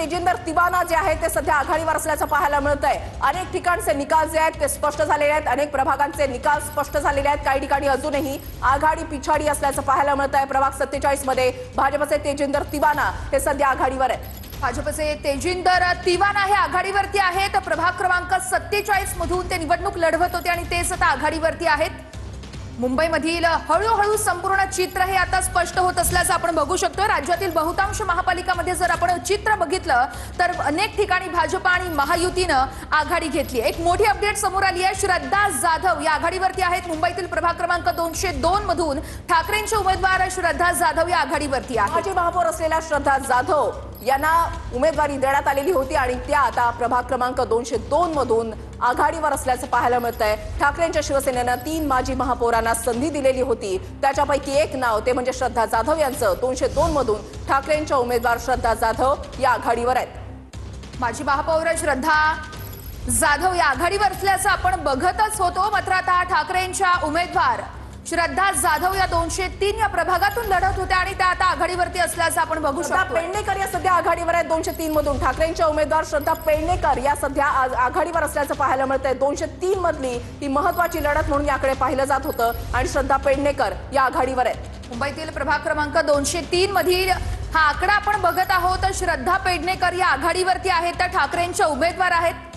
तेजिंदर तिवाना जे आहे ते सध्या आघाडीवर असल्याचं पाहायला मिळत आहे। अनेक ठिकाणचे निकाल जे आहेत ते स्पष्ट झालेले आहेत, अनेक प्रभागांचे निकाल स्पष्ट झालेले आहेत। काही ठिकाणी अजूनही आघाडी पिछाडी असल्याचं पाहायला मिळत आहे। प्रभाग 47 मध्ये भाजपचे तेजिंदर तिवाना हे सध्या आघाडीवर आहेत। भाजपचे तेजिंदर तिवाना हे आघाडीवरती आहेत। प्रभाग क्रमांक 47 मधून ते निवडणूक लढवत होते आणि तेच आता आघाडीवरती आहेत। मुंबईमधील हळूहळू संपूर्ण चित्र हे आता स्पष्ट होत असल्याचं आपण बघू शकतो। राज्यातील बहुतांश महापालिकांमध्ये जर आपण चित्र बघितलं तर अनेक ठिकाणी भाजप आणि महायुतीनं आघाडी घेतली। एक मोठी अपडेट समोर आली आहे। श्रद्धा जाधव या आघाडीवरती आहेत। मुंबईतील प्रभाग क्रमांक 202 मधून ठाकरेंचे उमेदवार श्रद्धा जाधव या आघाडीवरती आहेत। माजी महापौर असलेल्या श्रद्धा जाधव यांना उमेदवारी देण्यात आलेली होती आणि त्या आता प्रभाग क्रमांक 202 मधून आघाडीवर असल्याचं पाहायला मिळतंय। ठाकरेंच्या शिवसेनेनं 3 माजी महापौरांना संधी दिलेली होती, त्याच्यापैकी एक नाव ते म्हणजे श्रद्धा जाधव यांचं। 202 मधून ठाकरेंच्या उमेदवार श्रद्धा जाधव या आघाडीवर आहेत। माजी महापौर श्रद्धा जाधव या आघाडीवर असल्याचं आपण बघतच होतो। मात्र आता ठाकरेंच्या उमेदवार श्रद्धा जाधव या 203 या प्रभागातून लढत होत्या आणि त्या आता आघाडीवरती असल्याचं आपण बघू शकतो। पेडणेकर या सध्या आघाडीवर आहेत 203 मधून। ठाकरेंच्या उमेदवार श्रद्धा पेडणेकर या सध्या आघाडीवर असल्याचं पाहायला मिळतंय। 203 मधली ही महत्त्वाची लढत म्हणून याकडे पाहिलं जात होतं आणि श्रद्धा पेडणेकर या आघाडीवर आहेत। मुंबईतील प्रभाग क्रमांक 203 मधील हा आकडा आपण बघत आहोत। श्रद्धा पेडणेकर या आघाडीवरती आहेत, त्या ठाकरेंच्या उमेदवार आहेत।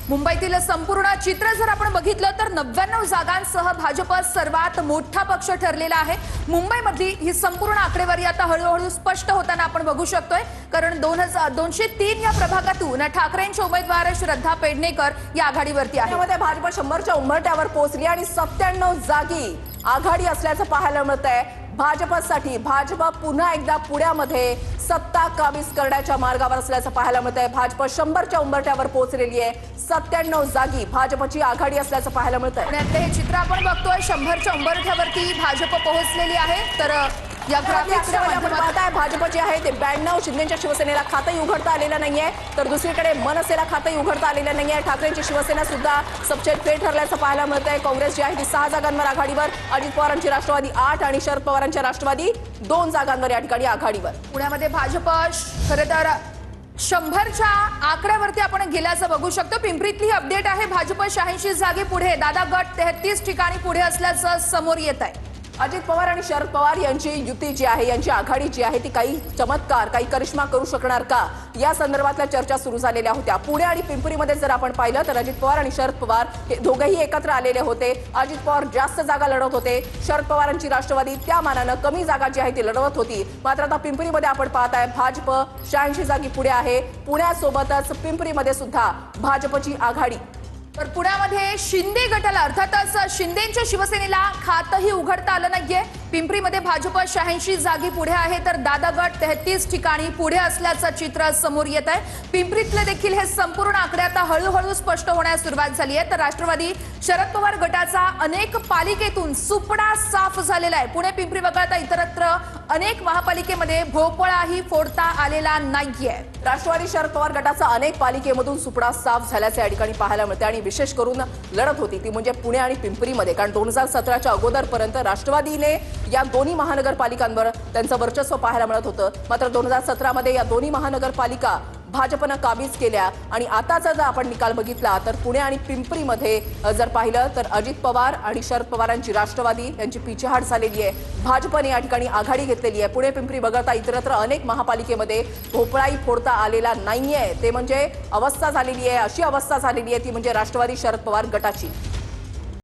मुंबईतील संपूर्ण चित्र जर आपण बघितलं तर 99 जागांसह भाजप सर्वात मोठा पक्ष ठरलेला आहे। मुंबईमधली ही संपूर्ण आकडेवारी आता हळूहळू स्पष्ट होताना आपण बघू शकतोय, कारण 203 या प्रभागातून ठाकरेंचे उमेदवार श्रद्धा पेडणेकर या आघाडीवरती आहेत। त्यामध्ये भाजप 100च्या उंबरठ्यावर पोहोचली आणि 97 जागी आघाडी असल्याचं पाहायला मिळतंय। भाजपसाठी भाजप पुन्हा एकदा पुण्यामध्ये सत्ता काबीज करण्याच्या मार्गावर असल्याचं पाहायला मिळतंय। भाजप 100च्या उंबरठ्यावर पोहोचलेली आहे। 97 जागी भाजपची आघाडी असल्याचं पाहायला मिळतंय। पुण्यातले हे चित्र आपण बघतोय। 100च्या उंबरठ्यावरती भाजप पोहोचलेली आहे। तर या ग्राफिक्सच्या माध्यमातून भाजपची आहे ते 92। शिंदेच्या शिवसेनेला खातंही उघडता आलेलं नाहीये, तर दुसरीकडे मनसेला खातंही उघडता आलेलं नाहीये। ठाकरेंची शिवसेना सुद्धा सबसेट फेल ठरल्याचं पाहायला मिळतंय। काँग्रेस जी आहे ती 6 जागांवर आघाडीवर, अजित पवारांची राष्ट्रवादी 8 आणि शरद पवारांच्या राष्ट्रवादी 2 जागांवर या ठिकाणी आघाडीवर। पुण्यामध्ये भाजप खरं तर 100च्या आकड्यावरती आपण गेल्याचं बघू शकतो। पिंपरीतली अपडेट आहे। भाजप 86 जागे पुढे, दादा गट 33 ठिकाणी पुढे असल्याचं समोर येत आहे। अजित पवार आणि शरद पवार यांची युती जी आहे, यांची आघाडी जी आहे ती काही चमत्कार, काही करिश्मा करू शकणार का, या संदर्भातल्या चर्चा सुरू झालेल्या होत्या। पुणे आणि पिंपरीमध्ये जर आपण पाहिलं तर अजित पवार आणि शरद पवार हे दोघेही एकत्र आलेले होते। अजित पवार जास्त जागा लढवत होते, शरद पवारांची राष्ट्रवादी त्या मानानं कमी जागा जी आहे ती लढवत होती। मात्र आता पिंपरीमध्ये आपण पाहताय भाजप 86 जागी पुढे आहे। पुण्यासोबतच पिंपरीमध्ये सुद्धा भाजपची आघाडी। तर पुण्यामध्ये शिंदे गटाला अर्थातच शिंदेच्या शिवसेनेला खातंही उघडता आलं नाहीये। पिंपरीमध्ये भाजप 86 जागी पुढे आहे, तर दादा गट 33 ठिकाणी पुढे असल्याचं चित्र समोर येत आहे। पिंपरीतले देखील हे संपूर्ण आकडे आता हळूहळू स्पष्ट होण्यास सुरुवात झाली आहे। तर राष्ट्रवादी शरद पवार गटाचा अनेक पालिकेतून सुपडा साफ झालेला आहे। पुणे पिंपरी वगळता इतरत्र अनेक महापालिकेमध्ये भोपळाही फोडता आलेला नाहीये। राष्ट्रवादी शरद पवार गटाचा अनेक पालिकेमधून सुपडा साफ झाल्याचे या ठिकाणी पाहायला मिळते आणि विशेष करून लढत होती ती म्हणजे पुणे आणि पिंपरीमध्ये, कारण 2017च्या अगोदरपर्यंत राष्ट्रवादीने या दोन्ही महानगरपालिकांवर त्यांचं वर्चस्व पाहायला मिळत होतं। मात्र 2017 मध्ये या दोन्ही महानगरपालिका भाजपनं काबीज केल्या आणि आताचा जर आपण निकाल बघितला तर पुणे आणि पिंपरीमध्ये जर पाहिलं तर अजित पवार आणि शरद पवारांची राष्ट्रवादी यांची पिछेहाट झालेली आहे। भाजपने या ठिकाणी आघाडी घेतलेली आहे। पुणे पिंपरी वगळता इतरत्र अनेक महापालिकेमध्ये भोपळाही फोडता आलेला नाहीये, ते म्हणजे अवस्था झालेली आहे, अशी अवस्था झालेली आहे ती म्हणजे राष्ट्रवादी शरद पवार गटाची।